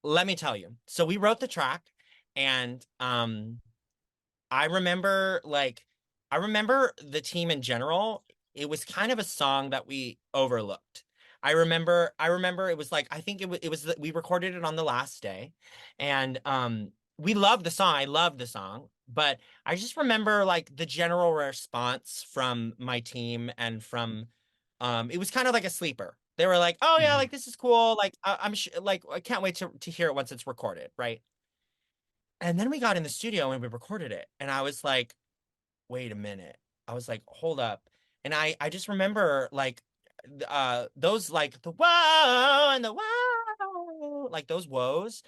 let me tell you. So we wrote the track, and I remember like I remember the team in general. It was kind of a song that we overlooked. I remember it was like I think it was we recorded it on the last day, and we loved the song. I loved the song, but I just remember like the general response from my team and from it was kind of like a sleeper. They were like, "Oh yeah, like Mhm. this is cool. Like like I can't wait to hear it once it's recorded, right?" And then we got in the studio and we recorded it. And I was like, wait a minute. I was like, hold up. And I just remember like those like the whoa and the whoa, like those woes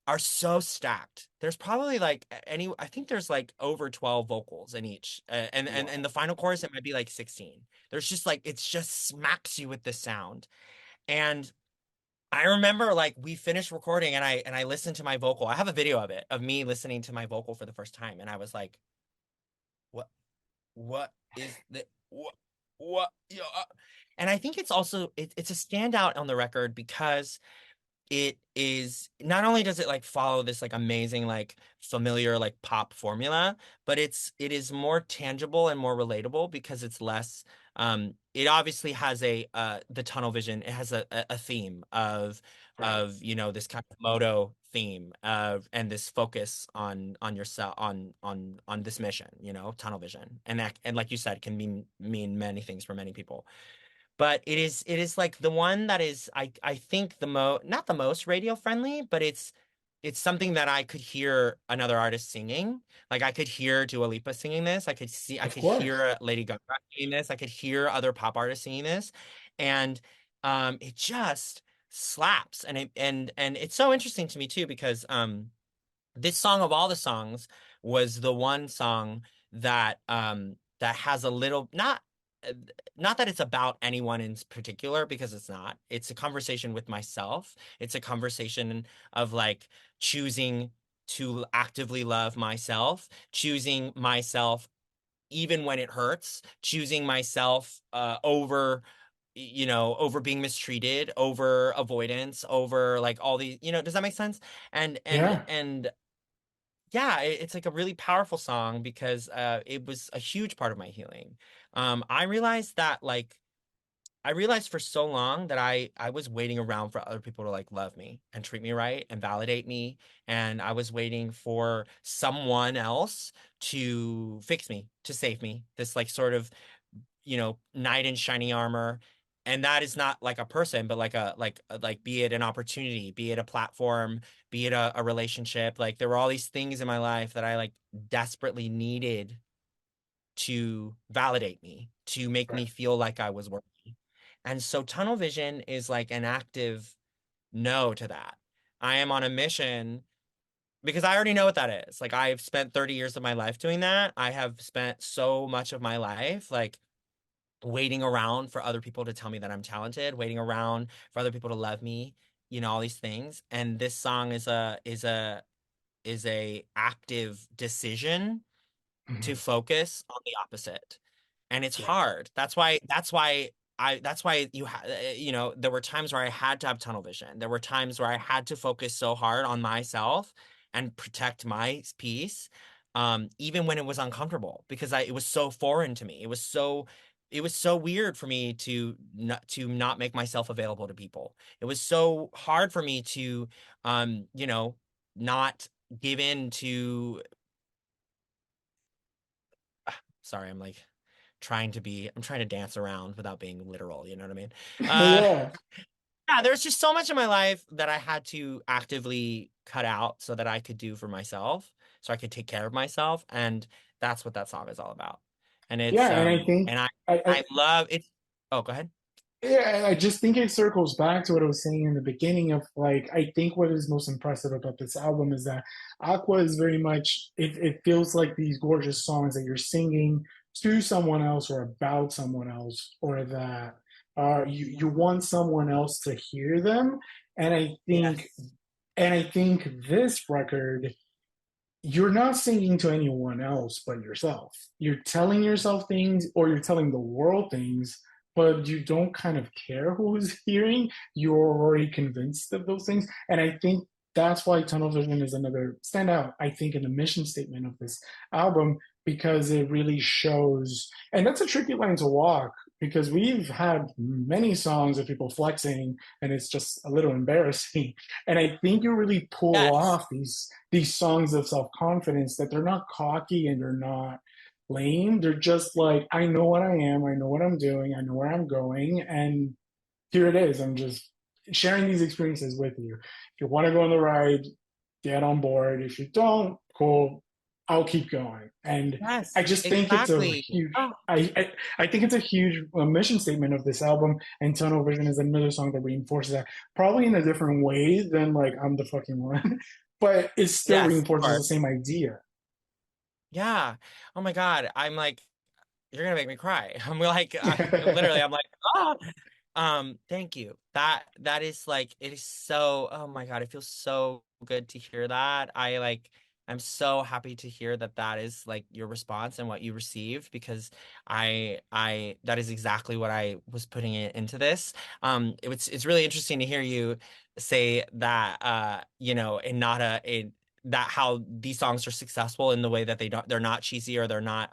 are so stacked. There's probably like any I think there's like over 12 vocals in each. And Wow. the final chorus it might be like 16. There's just like it's just smacks you with the sound. And I remember like we finished recording and I listened to my vocal. I have a video of it of me listening to my vocal for the first time and I was like, what what is the what yeah. And I think it's also it's a standout on the record because it is not only does it like follow this like amazing like familiar like pop formula, but it is more tangible and more relatable because it's less it obviously has a the tunnel vision. It has a theme Right. this kind of moto theme of and this focus on yourself on this mission, tunnel vision. And that and like you said can mean many things for many people, but it is like the one that is I think the not the most radio friendly, but it's something that I could hear another artist singing. Like I could hear Dua Lipa singing this. I Of could course. hear Lady Gaga singing this. I could hear other pop artists singing this. And it just slaps. And it's so interesting to me too because this song of all the songs was the one song that has a little uh, not that it's about anyone in particular because it's not. It's a conversation with myself. It's a conversation of like choosing to actively love myself, choosing myself even when it hurts, choosing myself over over being mistreated, over avoidance, over like all these, does that make sense? Yeah. And yeah, it's like a really powerful song because it was a huge part of my healing. I realized that like I realized for so long that I was waiting around for other people to like love me and treat me right and validate me, and I was waiting for someone else to fix me, to save me. This like sort of knight in shiny armor. And that is not like a person, but like like be it an opportunity, be it a platform, be it a relationship. Like there were all these things in my life that I like desperately needed to validate me, to make me Right. feel like I was worthy. And so tunnel vision is like an active no to that. I am on a mission because I already know what that is. Like I've spent 30 years of my life doing that. I have spent so much of my life like waiting around for other people to tell me that I'm talented, waiting around for other people to love me, all these things. And this song is a active decision to Mhm. focus on the opposite. And it's Yeah. hard. That's why there were times where I had to have tunnel vision. There were times where I had to focus so hard on myself and protect my peace, even when it was uncomfortable because it was so foreign to me. It was so weird for me to not make myself available to people. It was so hard for me to not give in to sorry, I'm trying to dance around without being literal, you know what I mean? Uh, Yeah. yeah, there's just so much in my life that I had to actively cut out so that I could do for myself, so I could take care of myself, and that's what that song is all about. And it's Yeah. And I think and I I I love it. Oh, go ahead. yeah, I just think it circles back to what I was saying in the beginning of like I think what is most impressive about this album is that Aqua is very much it feels like these gorgeous songs that you're singing to someone else or about someone else or that you want someone else to hear them. And I think Yes. this record you're not singing to anyone else but yourself. You're telling yourself things or you're telling the world things, but you don't kind of care who's hearing. You're already convinced of those things. And I think that's why Tunnel Vision is another standout, I think, in the mission statement of this album, because it really shows, and that's a tricky line to walk because we've had many songs of people flexing and it's just a little embarrassing. And I think you really pull Yes. off these songs of self-confidence that they're not cocky and they're not lame. They're just like, I know what I am, I know what I'm doing, I know where I'm going, and here it is. I'm just sharing these experiences with you. If you want to go on the ride, get on board. If you don't, cool. I'll keep going. And I Yes, just think it's a exactly. huge. Oh, I think it's a huge mission statement of this album. And Tunnel Vision is another song that reinforces that, probably in a different way than like I'm the fucking one, but it still yes, of reinforces the course. same idea. Yeah. Oh my God. I'm like, you're gonna make me cry. I'm like, literally, I'm like, ah. Thank you. That is like, it is so, oh my God, it feels so good to hear that. I'm so happy to hear that that is like your response and what you received because that is exactly what I was putting it into this. It's really interesting to hear you say that, and not that how these songs are successful in the way that they're not cheesy or they're not,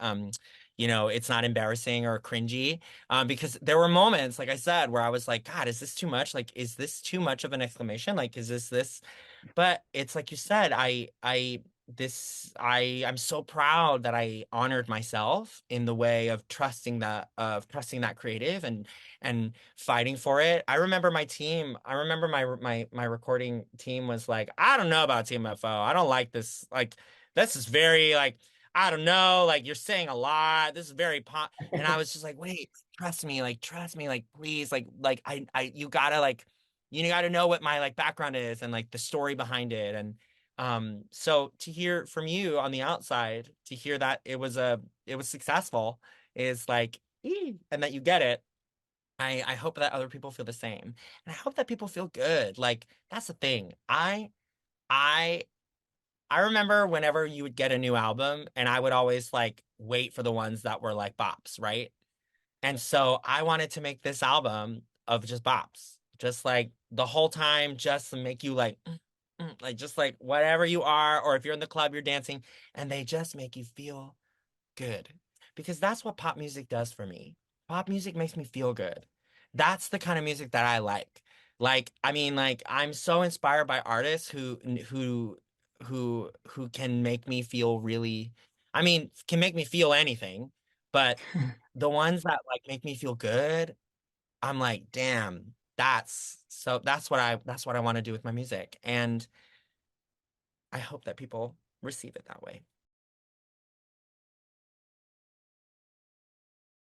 it's not embarrassing or cringy. Because there were moments, like I said, where I was like, God, is this too much? Like, is this too much of an exclamation? Like, is this? But it's like you said, I'm so proud that I honored myself in the way of trusting that creative and fighting for it. I remember my recording team was like, I don't know about TMFO. I don't like this. Like, this is very like, I don't know, like you're saying a lot. This is very pop. And I was just like, wait, trust me, like, please, you gotta you got to know what my like background is and like the story behind it. And so to hear from you on the outside, to hear that it was successful is like and that you get it. I hope that other people feel the same. And I hope that people feel good. Like that's the thing. I I remember whenever you would get a new album and I would always like wait for the ones that were like bops, right? And so I wanted to make this album of just bops, just like the whole time, just to make you like, like just like whatever you are, or if you're in the club, you're dancing, and they just make you feel good. Because that's what pop music does for me. Pop music makes me feel good. That's the kind of music that I like. Like, I mean, like I'm so inspired by artists who can make me feel really, I mean, can make me feel anything, but the ones that like make me feel good, I'm like, damn, that's what I want to do with my music. And I hope that people receive it that way.